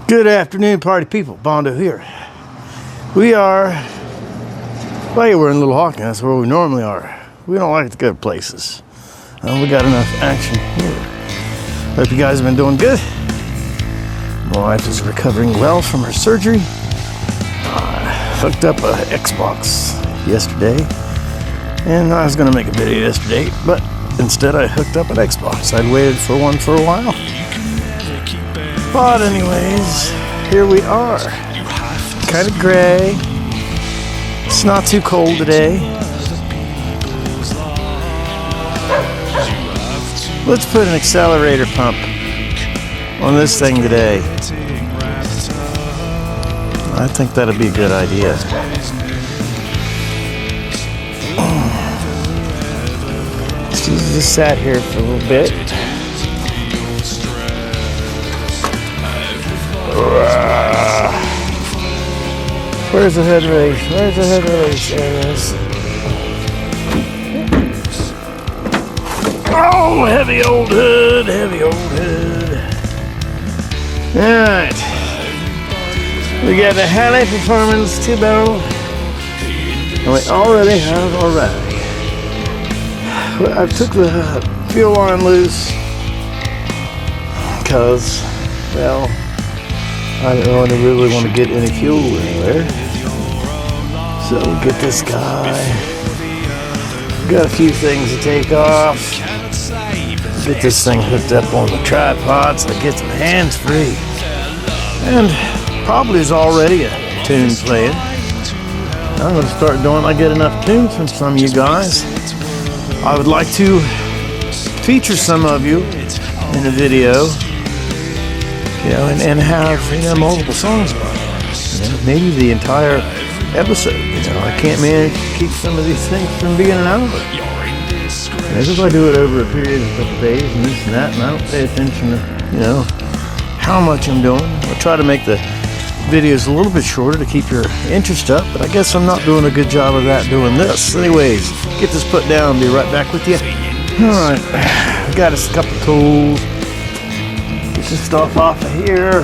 Good afternoon, party people. Bondo here. We are, well, yeah, we're in Little Hawking. That's where we normally are. We don't like to go places. We got enough action here. Hope you guys have been doing good. My wife is recovering well from her surgery. Hooked up a Xbox yesterday, and I was going to make a video yesterday, but instead I hooked up an Xbox. I'd waited for one for a while. But anyways, here we are. Kind of gray. It's not too cold today. Let's put an accelerator pump on this thing today. I think that'd be a good idea. Just sat here for a little bit. Where's the hood race? Where's the hood race? There it is. Oh, heavy old hood, heavy old hood. Alright. We got the Holley Performance 2-barrel. And we already have our ride. I took the fuel line loose because, well, I didn't really want to get any fuel anywhere. So we'll get this guy. Got a few things to take off. Get this thing hooked up on the tripod so it gets my hands free. And probably is already a tune playing. I'm going to start doing, I get enough tunes from some of you guys. I would like to feature some of you in a video, you know, and have, you know, multiple songs on it. You know, maybe the entire episode. You know, I can't manage to keep some of these things from being an hour. Maybe if I do it over a period of a couple days and this and that, and I don't pay attention to, you know, how much I'm doing. I'll try to make the videos a little bit shorter to keep your interest up, but I guess I'm not doing a good job of that doing this. Anyways, get this put down and be right back with you. Alright, I got us a couple tools. Get this stuff off of here.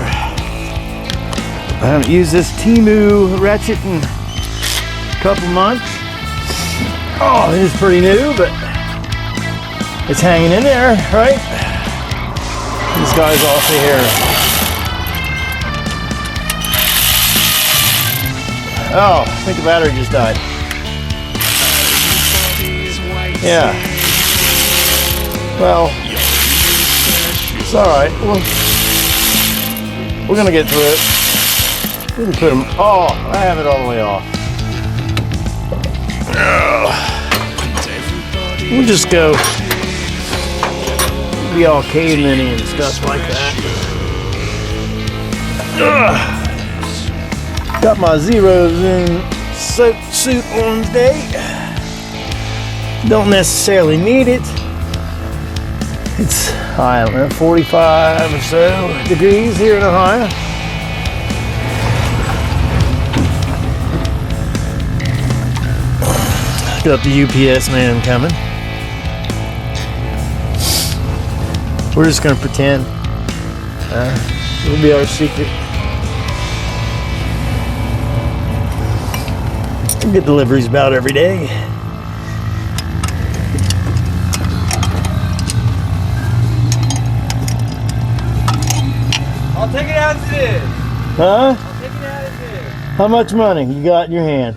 I haven't used this Timu ratchet in a couple months. Oh, it is pretty new, but it's hanging in there, right? These guys off of here. Oh, I think the battery just died. Yeah. Well, it's alright. We're gonna get through it. We can put them. Oh, I have it all the way off. We'll just go be all caveman-y and stuff like that. Got my zeros in suit on today. Don't necessarily need it. It's, I don't know, 45 or so degrees here in Ohio. Got the UPS man coming. We're just gonna pretend it'll be our secret. We get deliveries about every day. I'll take it out as it is. Huh? I'll take it out as it is. How much money you got in your hand?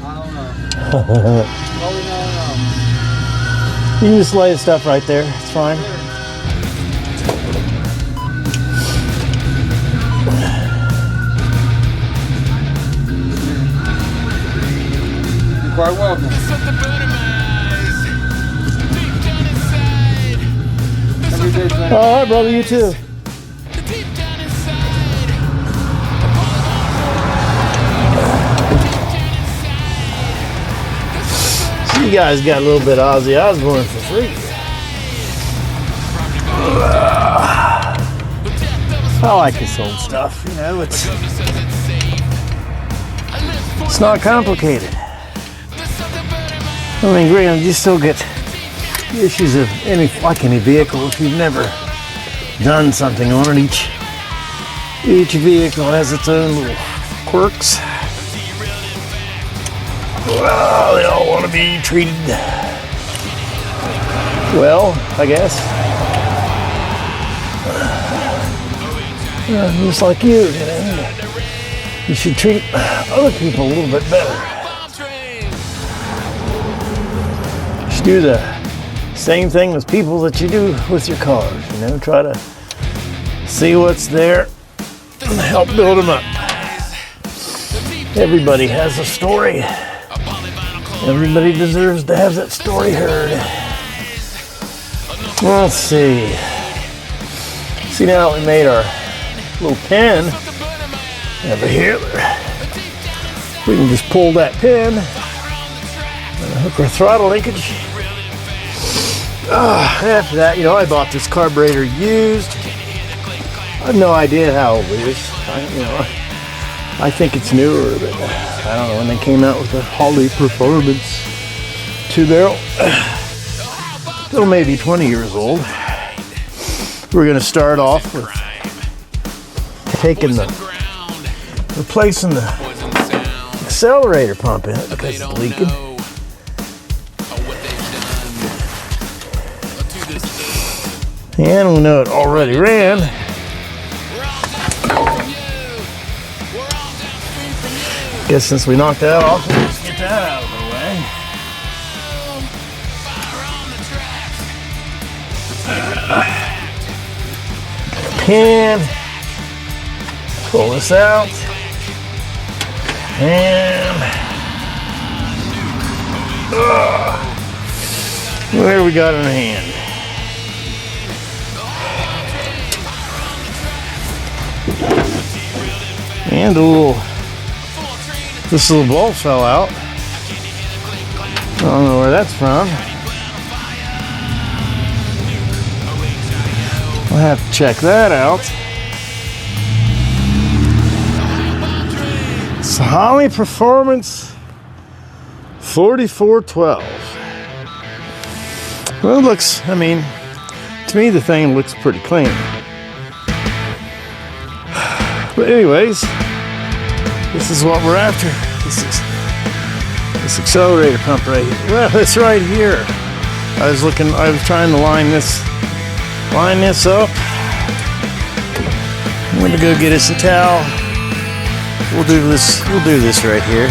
I don't know. Probably not enough. You can just lay the stuff right there. It's fine. You're quite welcome. Every day's nice. All right, brother. You too. You guys got a little bit of Ozzy Osbourne for free. I like this old stuff, you know, it's not complicated. I mean, granted, you still get issues of any vehicle if you've never done something on it. Each vehicle has its own little quirks. Well, they all want to be treated well, I guess. Just like you know. You should treat other people a little bit better. You should do the same thing with people that you do with your cars. You know, try to see what's there and help build them up. Everybody has a story. Everybody deserves to have that story heard. Let's see. See, now that we made our little pin over here, we can just pull that pin and hook our throttle linkage. After that, you know, I bought this carburetor used. I have no idea how old it is. I think it's newer, but I don't know when they came out with the Holley Performance 2-barrel. Still maybe 20 years old. We're going to start off with replacing the accelerator pump in it because it's leaking. And we know it already ran. Guess since we knocked that off, we'll just get that out of the way. Pin. Pull this out. And there we got it in hand. And this little bolt fell out. I don't know where that's from. I'll have to check that out. It's a Holley Performance 4412. Well, it looks, I mean, to me the thing looks pretty clean. But anyways, this is what we're after. This accelerator pump right here. Well, it's right here. I was trying to line this up. I'm gonna go get us a towel. We'll do this right here.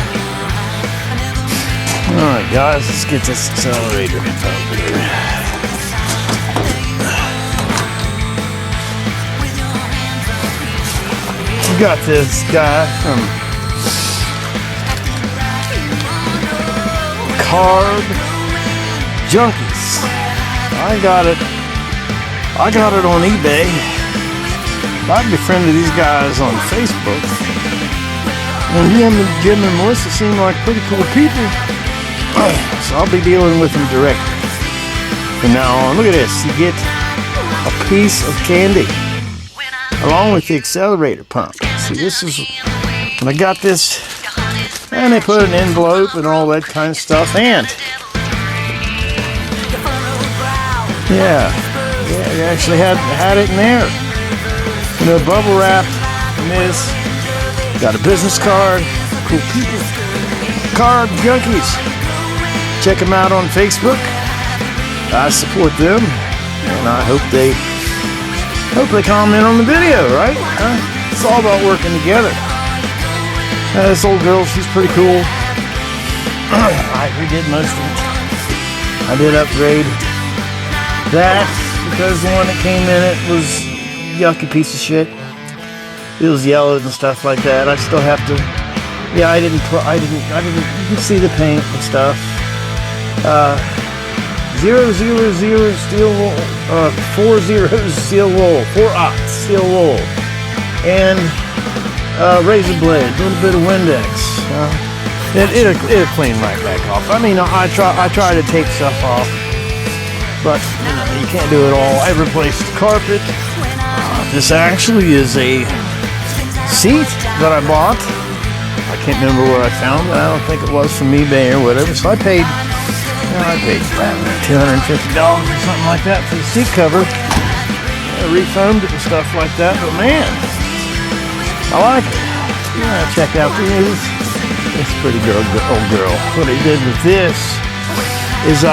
Alright guys, let's get this accelerator pump here. We got this guy from Carb Junkies. I got it on eBay. I befriended these guys on Facebook. And him and Jim and Melissa seem like pretty cool people. So I'll be dealing with them directly from now on. Look at this. You get a piece of candy along with the accelerator pump. See, this is when I got this, and they put an envelope and all that kind of stuff. And yeah, they actually had it in there. You know, bubble wrap and this. Got a business card. Cool people. Carb Junkies. Check them out on Facebook. I support them, and I hope they comment on the video, right? It's all about working together. This old girl, she's pretty cool. I redid most of it. I did upgrade that because the one that came in it was a yucky piece of shit. It was yellowed and stuff like that. I still have to. Yeah, I didn't. You can see the paint and stuff. 000 steel wool, 40 steel wool, 4/0 steel wool, and razor blade, a little bit of Windex. It'll clean right back off. I mean, I try to take stuff off, but you can't do it all. I replaced the carpet. This actually is a seat that I bought. I can't remember where I found it. I don't think it was from eBay or whatever. So I paid $250 or something like that for the seat cover. I refoamed it and stuff like that. But man, I like it. Yeah, check out these. This pretty old girl. What I did with this is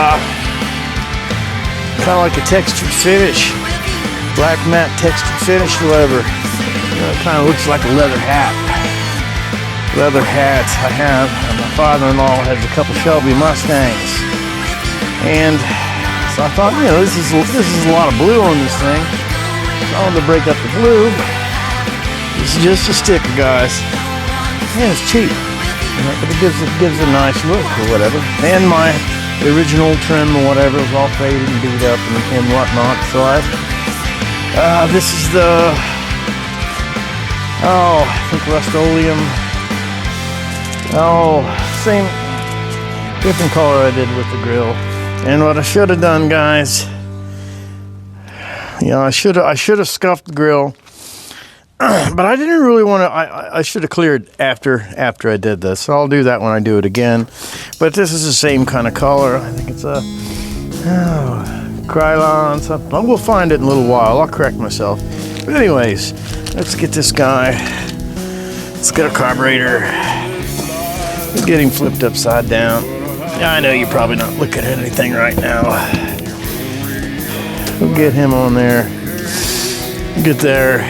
kind of like a textured finish, black matte textured finish or whatever. It kind of looks like a leather hat. Leather hats I have. My father-in-law has a couple Shelby Mustangs, and so I thought, you know, this is a lot of blue on this thing. So I wanted to break up the blue. This is just a sticker, guys. Yeah, it's cheap, but it gives a nice look or whatever. And my original trim or whatever was all faded and beat up and whatnot. So this is the I think Rust-Oleum. Same different color I did with the grill. And what I should have done, guys, you know, I should have scuffed the grill. But I didn't really want to. I should have cleared after I did this. So I'll do that when I do it again. But this is the same kind of color. I think it's a Krylon something. We'll find it in a little while. I'll correct myself. But anyways, let's get this guy. Let's get a carburetor. Let's get him flipped upside down. Yeah, I know you're probably not looking at anything right now. We'll get him on there. Get there.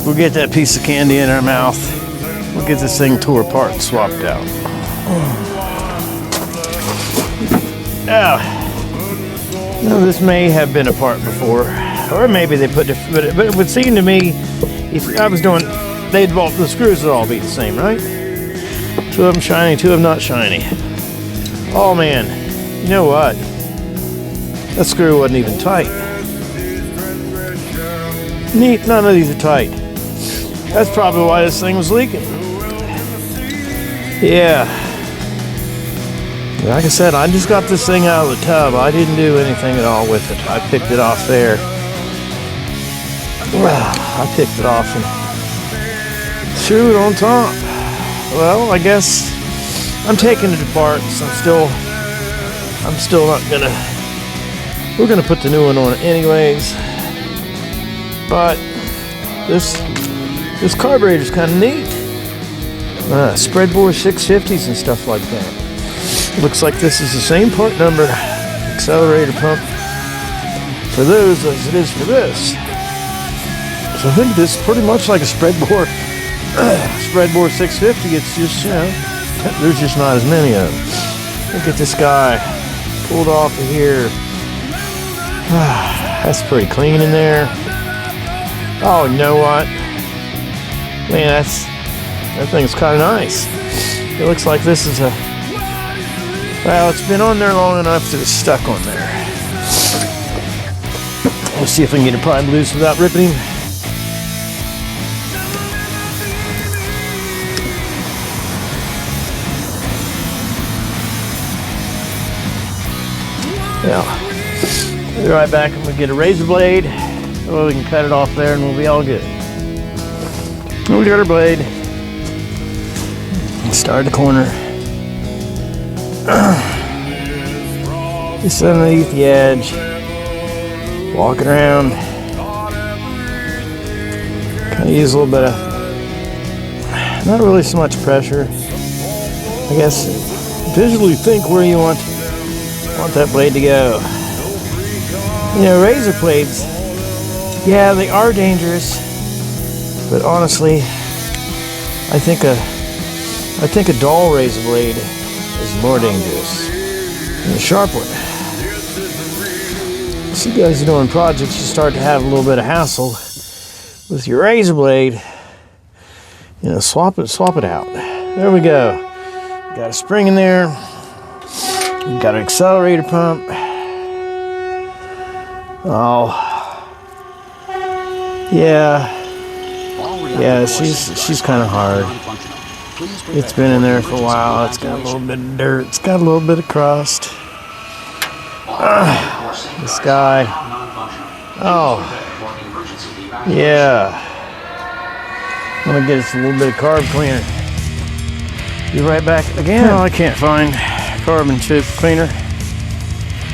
We'll get that piece of candy in our mouth. We'll get this thing tore apart and swapped out. Now, this may have been apart before, or maybe they put different, but it would seem to me, if I was doing, the screws would all be the same, right? Two of them shiny, two of them not shiny. Oh man, you know what? That screw wasn't even tight. Neat, none of these are tight. That's probably why this thing was leaking. Yeah. Like I said, I just got this thing out of the tub. I didn't do anything at all with it. I picked it off there. I picked it off and threw it on top. Well, I guess I'm taking it apart, so I'm still not gonna. We're gonna put the new one on anyways. But this carburetor is kind of neat. Spreadbore 650s and stuff like that. Looks like this is the same part number accelerator pump for those as it is for this. So I think this is pretty much like a spreadbore 650. It's just, you know, there's just not as many of them. Look at this guy pulled off of here. That's pretty clean in there. Oh, you know what? Man, that thing's kind of nice. It looks like this is well, it's been on there long enough that it's stuck on there. We'll see if I can get it primed loose without ripping him. Yeah. We'll be right back and we'll get a razor blade. Well, we can cut it off there and we'll be all good. We'll get our blade. Start the corner. Just underneath the edge. Walk it around. Kind of use a little bit of, not really so much pressure. I guess visually think where you want that blade to go. You know, razor blades, yeah, they are dangerous, but honestly, I think a dull razor blade is more dangerous than a sharp one. So you guys are doing projects, you start to have a little bit of hassle with your razor blade. You know, swap it out. There we go. Got a spring in there. Got an accelerator pump. Oh, yeah. Yeah, she's kind of hard. It's been in there for a while. It's got a little bit of dirt. It's got a little bit of crust. This guy. Oh, yeah. I'm gonna get us a little bit of carb cleaner. Be right back again. Oh, I can't find carbon chip cleaner,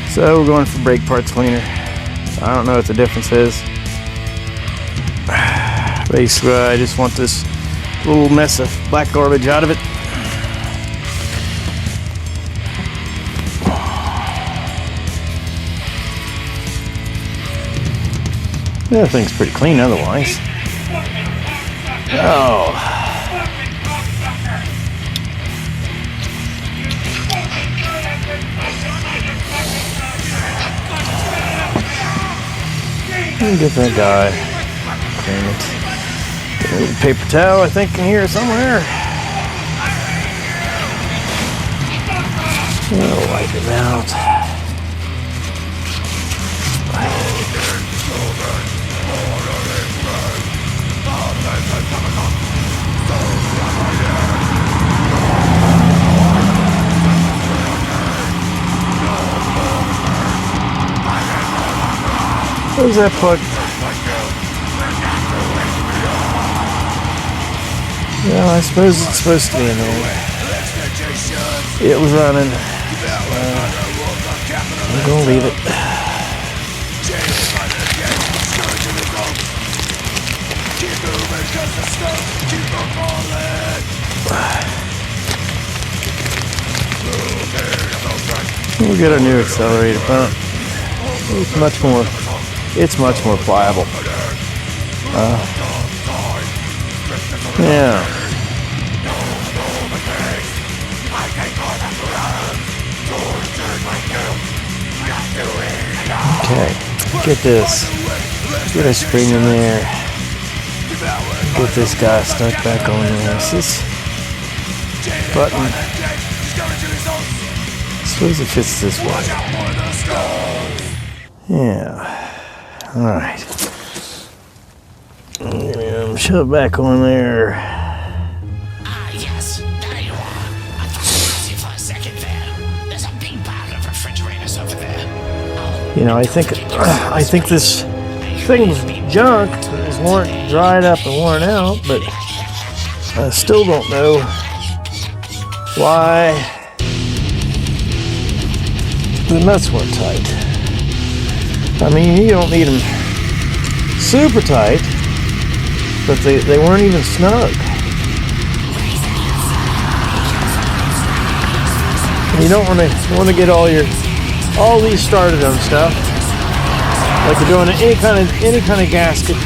so we're going for brake parts cleaner. I don't know what the difference is. Basically, I just want this a little mess of black garbage out of it. That thing's pretty clean otherwise. Oh. Get that guy. Damn it. There's a paper towel, I think, in here somewhere. Oh, wipe him out. Where's that plug? Well, I suppose it's supposed to be in there. It was running. I'm gonna leave it. We'll get a new accelerator pump. It's much more pliable. Yeah. Okay, get this. Get a spring in there. Get this guy stuck back on there. This button. I suppose it fits this way. Yeah. Alright. Shove it back on there. Yes. There you are. I thought I lost you for a second there. There's a big pile of refrigerators over there. You know, I think this thing's junk. It's dried up and worn out, but I still don't know why the nuts weren't tight. I mean, you don't need them super tight, but they weren't even snug. You don't want to get all these started on stuff like you're doing any kind of gasket.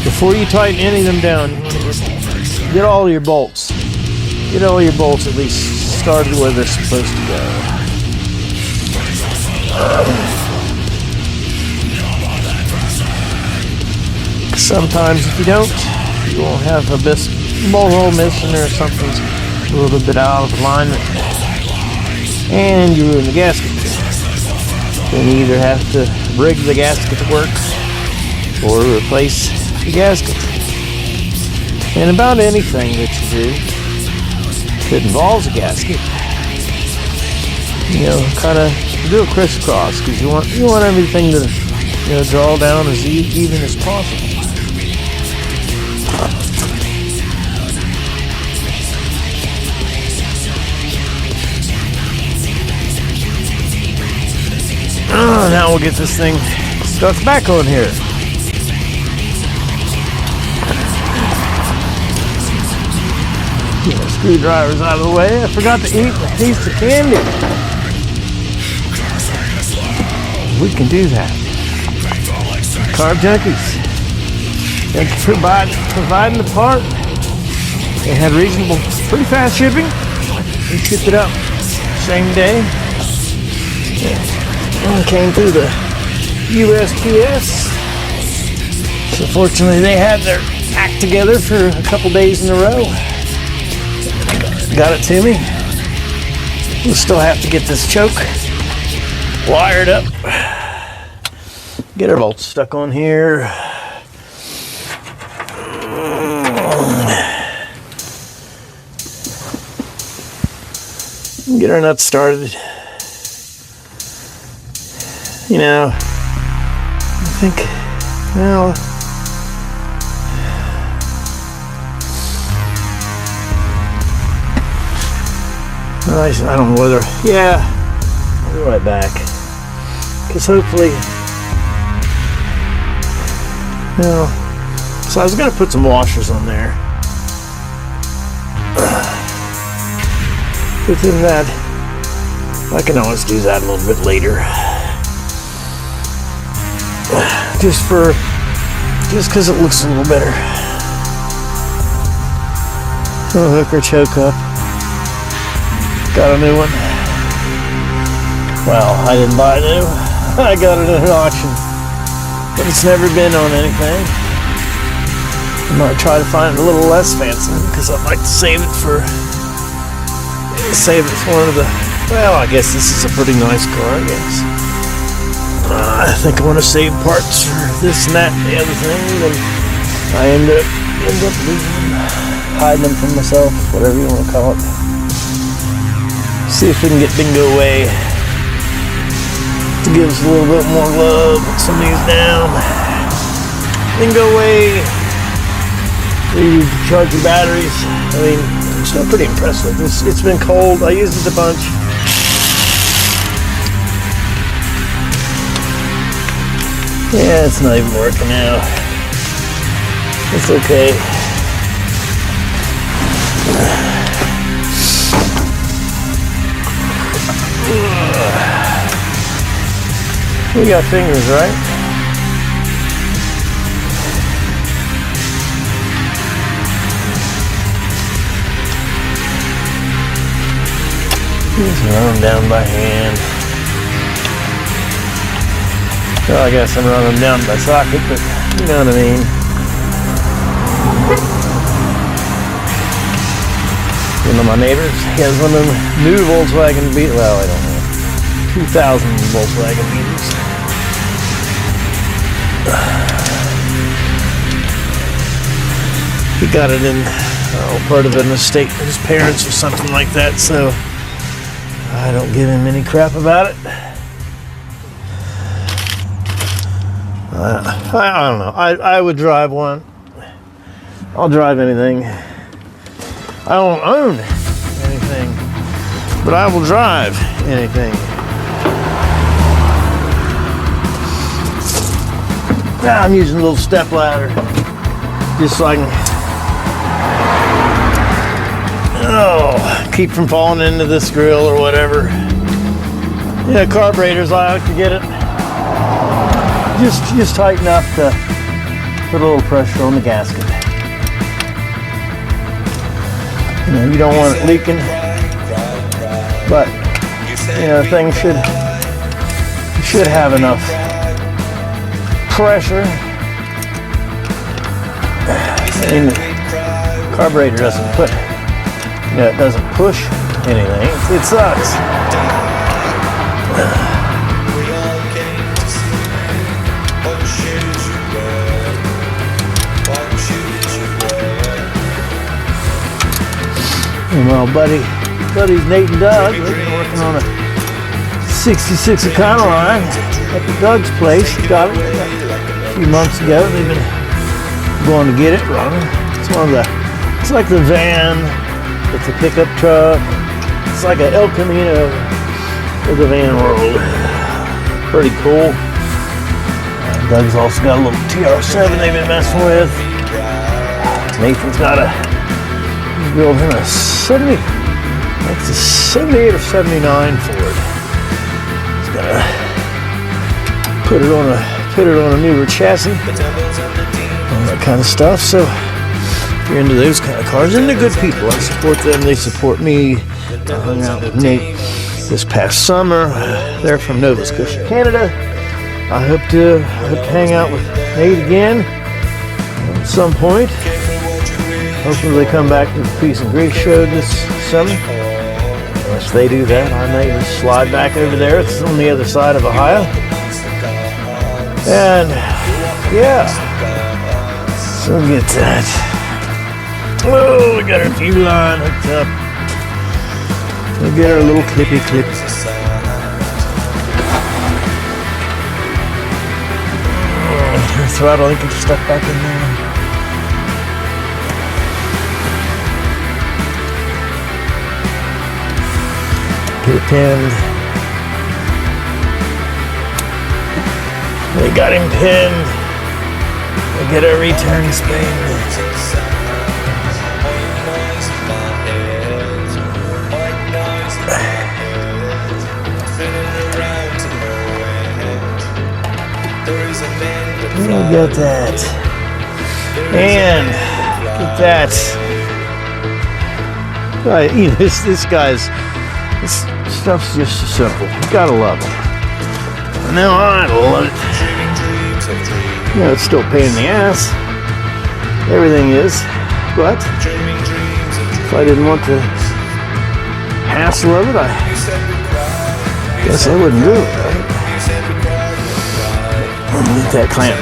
Before you tighten any of them down, you want to get all your bolts. Get all your bolts at least started where they're supposed to go. Sometimes if you don't, you will have a bolt hole missing or something's a little bit out of alignment, and you ruin the gasket. Then you either have to rig the gasket to work or replace the gasket. And about anything that you do that involves a gasket, you know, kind of do a crisscross, because you want everything to, you know, draw down as even as possible. Now we'll get this thing stuck back on here. Get the screwdrivers out of the way. I forgot to eat a piece of candy. We can do that. Carb junkies. Thank you for providing the part. They had reasonable, pretty fast shipping. We shipped it up same day. And came through the USPS. So fortunately they had their act together for a couple days in a row. Got it to me. We'll still have to get this choke wired up. Get our bolts stuck on here. Get our nuts started. You know, I think, well, I don't know whether, yeah, I'll be right back. Because hopefully, you know, so I was going to put some washers on there. Within that, I can always do that a little bit later. Just because it looks a little better. Hooker choke up. Got a new one. Well, I didn't buy a new. I got it at an auction. But it's never been on anything. I might try to find it a little less fancy because I'd like to save it for one of the, well, I guess this is a pretty nice car, I guess. I think I want to save parts for this and that and the other thing, and I end up losing them, hiding them from myself, whatever you want to call it. See if we can get Bingo away to give us a little bit more love. Put some of these down. Bingo away. You charge your batteries. I mean, it's still pretty impressive. It's been cold. I used it a bunch. Yeah, it's not even working now. It's okay. We got fingers, right? Just run them down by hand. Well, I guess I'm running them down by socket, but you know what I mean. One of my neighbors, he has one of them new Volkswagen Beetles. Well, I don't know. 2000 Volkswagen Beetles. He got it in part of an estate with his parents or something like that, so I don't give him any crap about it. I don't know. I would drive one. I'll drive anything. I don't own anything, but I will drive anything. Now I'm using a little step ladder just so I can keep from falling into this grill or whatever. Yeah, carburetors, I like to get it just tight enough to put a little pressure on the gasket. You know, you don't want it leaking, but you know, things should have enough pressure. And the carburetor doesn't put, you know, it doesn't push anything. It sucks. And my buddies Nate and Doug, they've been working on a 66 Econoline at the Doug's place. Got it a few months ago. They've been going to get it running. It's like the van. It's a pickup truck. It's like an El Camino of the van world. Pretty cool. Doug's also got a little TR7 they've been messing with. Nathan's got he's building a 78 or 79 Ford. He's gonna put it on a newer chassis, all that kind of stuff. So if you're into those kind of cars, and they're good people, I support them, they support me. I hung out with Nate this past summer. They're from Nova Scotia, Canada. I hope to hang out with Nate again at some point. Hopefully they come back to the Peace and Grace show this summer. Unless they do that, I may just slide back over there. It's on the other side of Ohio. And yeah, so we'll get that. Oh, we got our fuel line hooked up. We'll get our little clippy clip. Our throttle, I think it's stuck back in there. Get it pinned. We got him pinned. We get our return spring. Look at that. And look at that. This guy's, this stuff's just so simple. You gotta love it. Now I love it. You know, it's still a pain in the ass. Everything is. But if I didn't want the hassle of it, I guess I wouldn't do it, right? Get that clamp.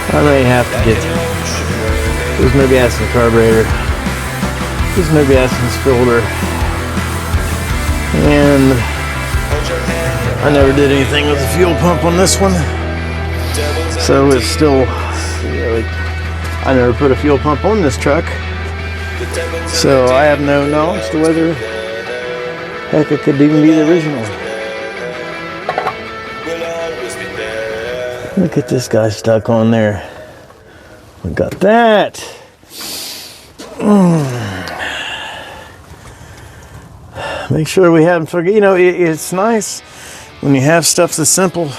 I may have to get this, maybe add some carburetor, this maybe add some filter, and I never did anything with the fuel pump on this one, so it's still, I never put a fuel pump on this truck, so I have no knowledge to whether heck it could even be the original. Look at this guy stuck on there. We got that. Make sure we haven't forget. You know, it's nice when you have stuff that's simple.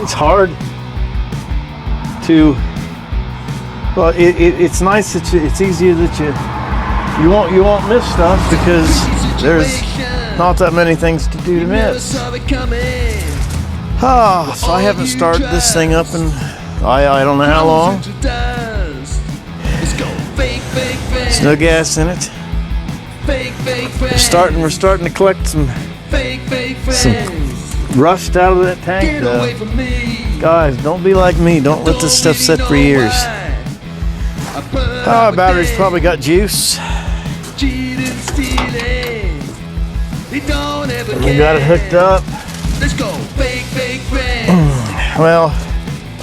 It's hard to. Well, it's nice that it's easier that you won't miss stuff because there's not that many things to do to miss. So I haven't started this thing up in I don't know how long. There's no gas in it. We're starting to collect some rust out of that tank. Guys, don't be like me. Don't let this stuff sit for years. Our battery's probably got juice. We got it hooked up. Well,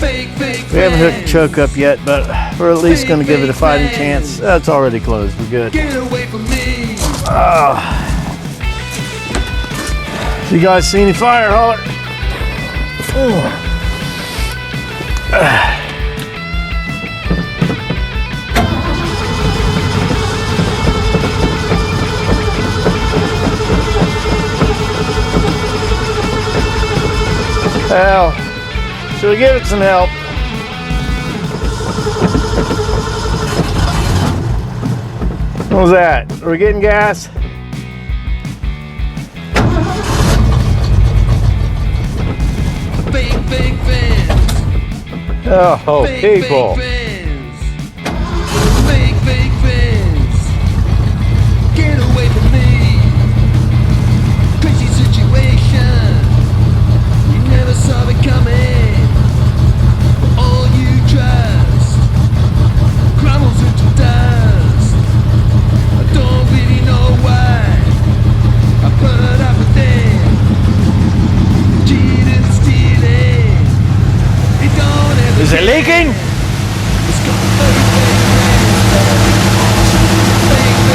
we haven't hooked the choke up yet, but we're at least going to give it a fighting chance. It's already closed. We're good. You guys see any fire? Holler. Well, should we give it some help? What was that? Are we getting gas? Big fans. Oh, people. Big fans. Get away from me. Crazy situation. You never saw it coming. All you trust crumbles into dust. I don't really know why I put up with it. Cheating, stealing. It don't ever. Is it leaking?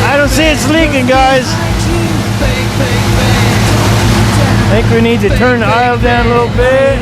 I don't see it's leaking, guys. I think we need to turn the aisle down a little bit.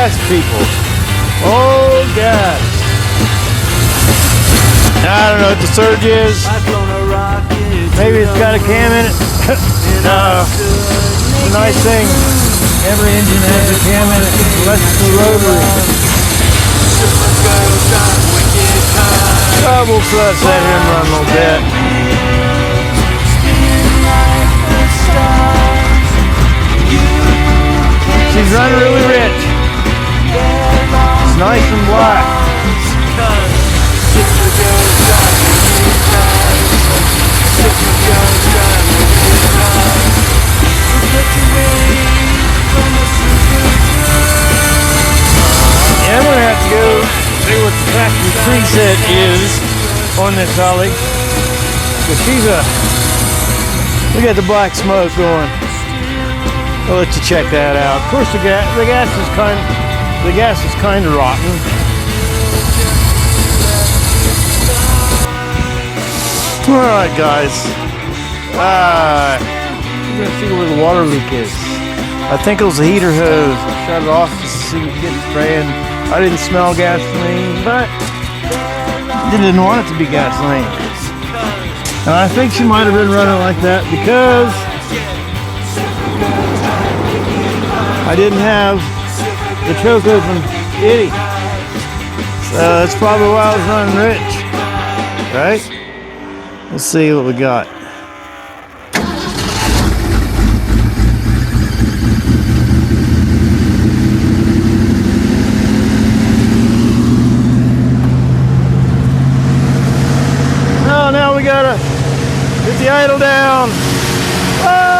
gas, people. Oh, gas. I don't know what the surge is. Maybe it's got a cam in it. No. It's a nice thing. Every engine has a cam in it. It's electrical rotary. Oh, we'll let him run a little bit. She's running really rich. It's nice and black. Yeah, I'm gonna have to go see what the factory preset is on this Holley. But she's look at the black smoke going. I'll let you check that out. Of course, the gas is kind of rotten. All right, guys. We're gonna see where the water leak is. I think it was the heater hose. I shut it off to see if it spraying. I didn't smell gasoline, but I didn't want it to be gasoline. And I think she might have been running like that because I didn't have the choke open itty. So that's probably why I was running rich. Right? Let's see what we got. Oh, now we gotta get the idle down. Oh!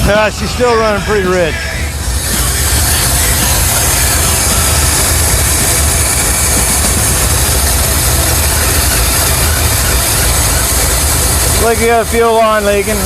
Yeah, she's still running pretty rich. Like you got a fuel line leaking.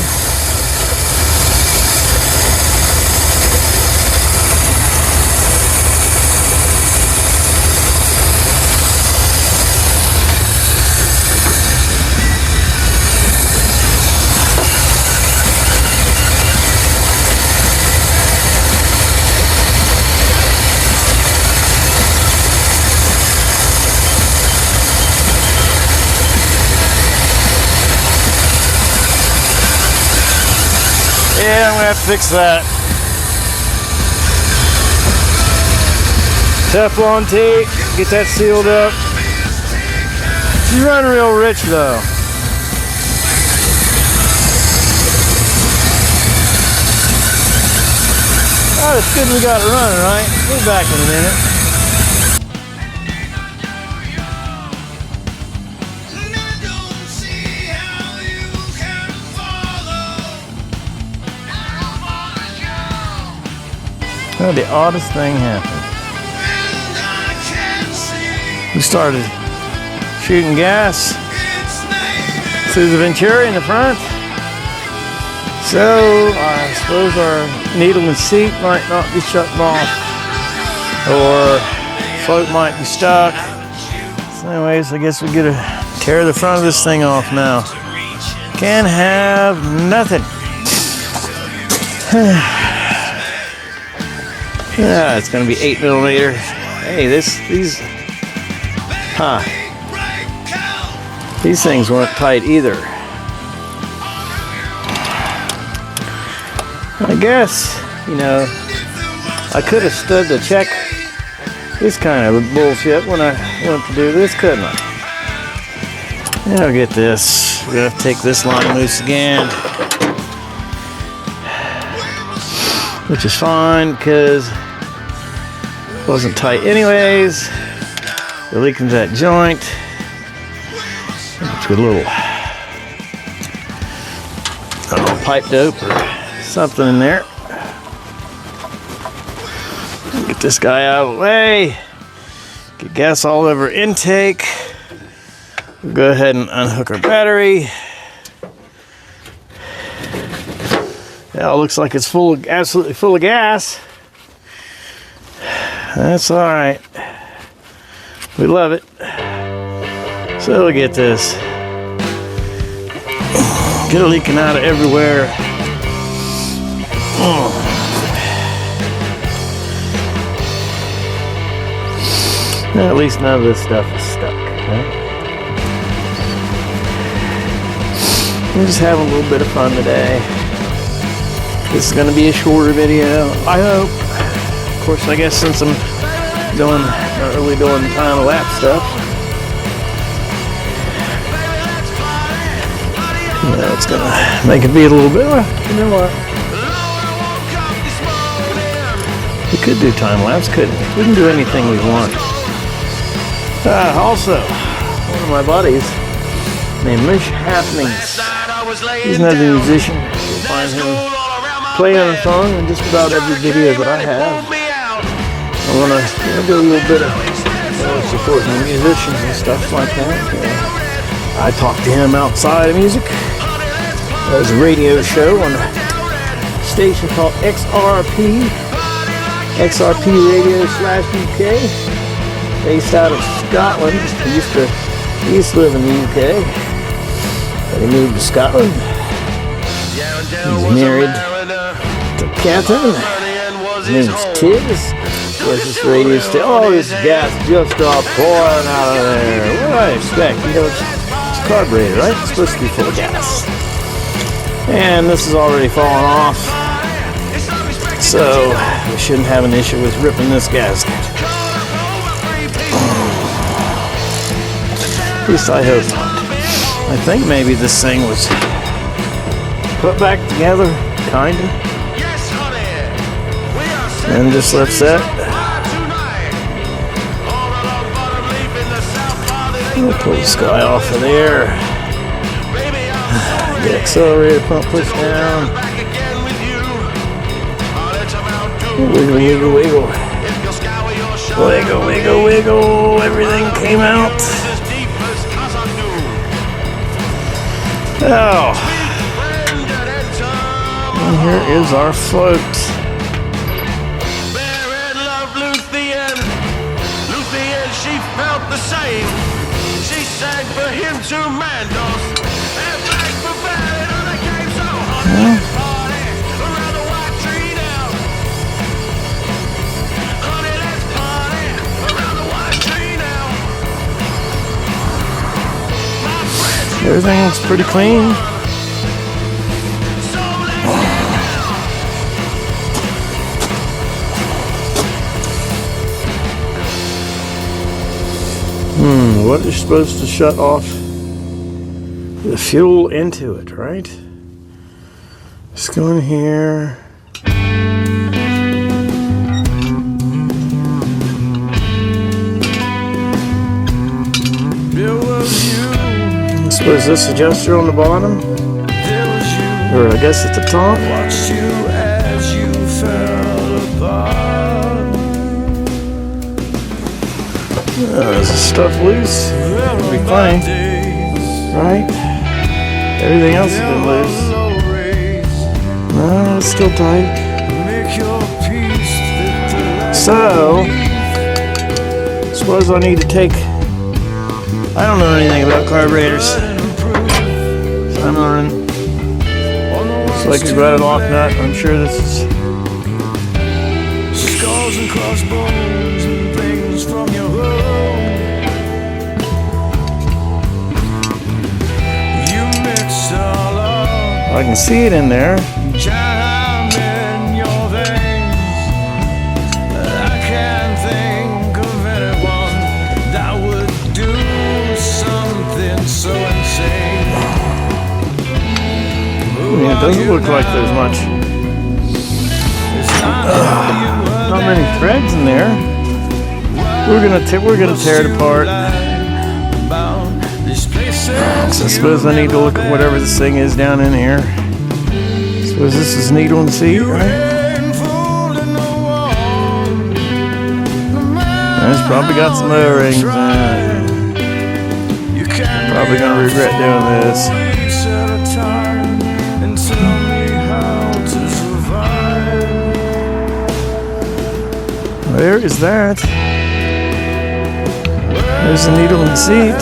Yeah, I'm gonna have to fix that. Teflon tape, get that sealed up. She's running real rich though. Oh, it's good we got it running, right? We'll be back in a minute. Oh, the oddest thing happened. We started shooting gas through the Venturi in the front. So I suppose our needle and seat might not be shutting off, or float might be stuck. So anyways, I guess we gotta tear the front of this thing off now. Can't have nothing. Yeah, it's gonna be 8mm. Hey, these things weren't tight either. I guess, you know, I could have stood to check this kind of bullshit when I went to do this, couldn't I? Yeah, I'll get this. We're gonna have to take this line loose again. which is fine because it wasn't tight anyways. The leak in that joint. It's got a little, I don't know, pipe dope or something in there. Get this guy out of the way. Get gas all over intake. We'll go ahead and unhook our battery. Yeah, it looks like it's full, absolutely full of gas. That's all right. We love it. So we get this. Get it leaking out of everywhere. Well, at least none of this stuff is stuck. Right? We're just having a little bit of fun today. This is going to be a shorter video, I hope. Of course, I guess since I'm not really doing time-lapse stuff, it's going to make it be a little bit, you know what? We could do time-lapse, couldn't we? We can do anything we want. Also, one of my buddies named Mish Happenings, he's another musician. You'll find him playing a song in just about every video that I have. I want to do a little bit of supporting the musicians and stuff like that. I talked to him outside of music. There's a radio show on a station called XRP Radio /UK, based out of Scotland. He used to live in the UK, but he moved to Scotland. He's married to Catherine. His name's Tibbs. There's this radio station. Oh, this gas just dropped pouring out of there. What do I expect? You know, it's a carburetor, right? It's supposed to be full of gas. And this is already falling off. So we shouldn't have an issue with ripping this gasket. At least I hope not. I think maybe this thing was put back together, kinda. And just left set. We'll pull this guy off of there. The accelerator pump push down. Wiggle, wiggle, wiggle. Wiggle, wiggle, wiggle. Everything came out. Oh. And here is our float. She felt the same. She sang for him to Mandos and back for bad, and they came so hot. Let's party around the white tree now. Honey, let's party around the white tree now. My friends, Everything looks pretty clean. so let's get What is supposed to shut off the fuel into it, right? Let's go in here. I suppose this adjuster on the bottom, or I guess at the top. watched you as you fell apart. There's the stuff loose. It'll be fine, right? Everything else has been loose. No, it's still tight. So, I suppose I need to take. I don't know anything about carburetors. So I'm learning. Looks like it's got a lock nut. I'm sure this is. Skulls and crossbones and things from your home. You mixed all up. I can see it in there. Jam in your veins. I can't think of anyone that would do something so insane. I mean, it doesn't look like there's much. It's not any threads in there. We're gonna tear it apart. So I suppose I need to look at whatever this thing is down in here. Suppose this is needle and seat, right? And it's probably got some O-rings in it. Probably gonna regret doing this. There is that. There's the needle and seat.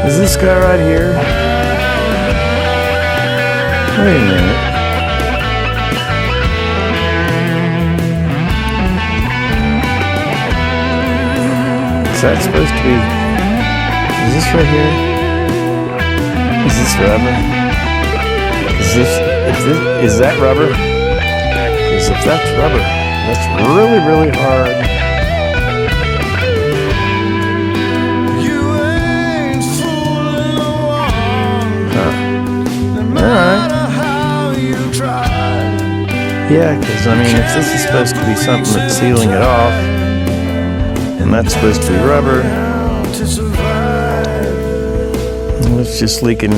Is this guy right here? Wait a minute. Is that supposed to be? Is this right here? Is this rubber? Is that rubber? Because if that's rubber, that's really, really hard. Yeah, because I mean, if this is supposed to be something that's sealing it off, and that's supposed to be rubber, it's just leaking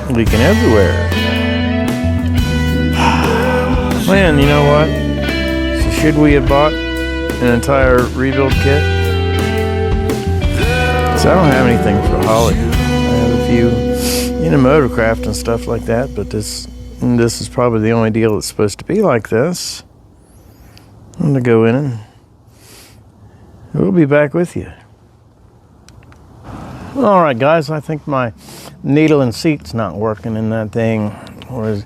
everywhere. Man, you know what? So should we have bought an entire rebuild kit? Because I don't have anything for Holley. I have a few, motorcraft and stuff like that, but this is probably the only deal that's supposed to be like this. I'm gonna go in and we'll be back with you. All right, guys, I think my needle and seat's not working in that thing, or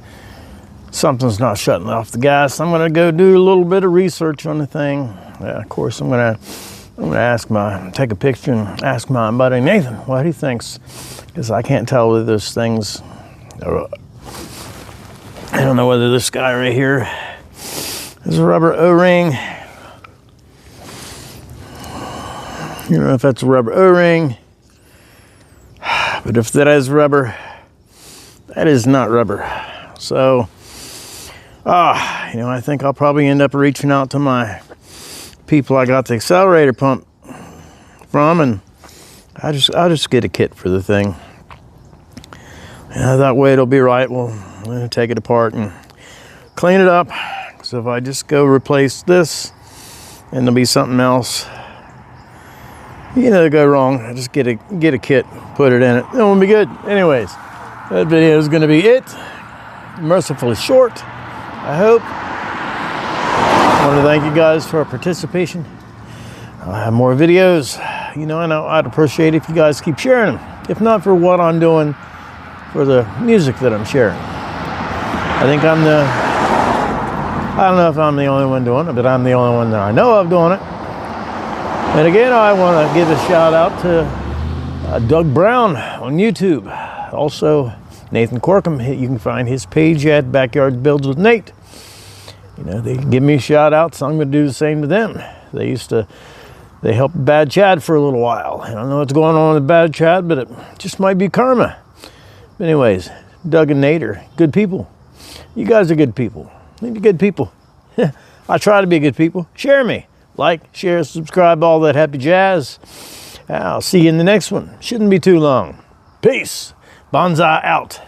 something's not shutting off the gas. I'm gonna go do a little bit of research on the thing. Yeah, of course, I'm gonna take a picture and ask my buddy Nathan what he thinks, because I can't tell whether those things are, I don't know whether this guy right here is a rubber O-ring. You know if that's a rubber O-ring. But if that is rubber, that is not rubber. So, I think I'll probably end up reaching out to my people I got the accelerator pump from, and I'll just get a kit for the thing. That way it'll be right. We'll take it apart and clean it up. So if I just go replace this and there'll be something else, go wrong, I just get a kit, put it in it. It won't be good. Anyways, that video is going to be it. Mercifully short, I hope. I want to thank you guys for participation. I'll have more videos. I know I'd appreciate if you guys keep sharing them. If not for what I'm doing, for the music that I'm sharing. I think I don't know if I'm the only one doing it, but I'm the only one that I know of doing it. And again, I want to give a shout out to Doug Brown on YouTube. Also, Nathan Corkum. You can find his page at Backyard Builds with Nate. They give me shout outs, so I'm going to do the same to them. They helped Bad Chad for a little while. I don't know what's going on with Bad Chad, but it just might be karma. But anyways, Doug and Nate are good people. You guys are good people. You're good people. I try to be good people. Share me. Like, share, subscribe, all that happy jazz. I'll see you in the next one. Shouldn't be too long. Peace. Bonsai out.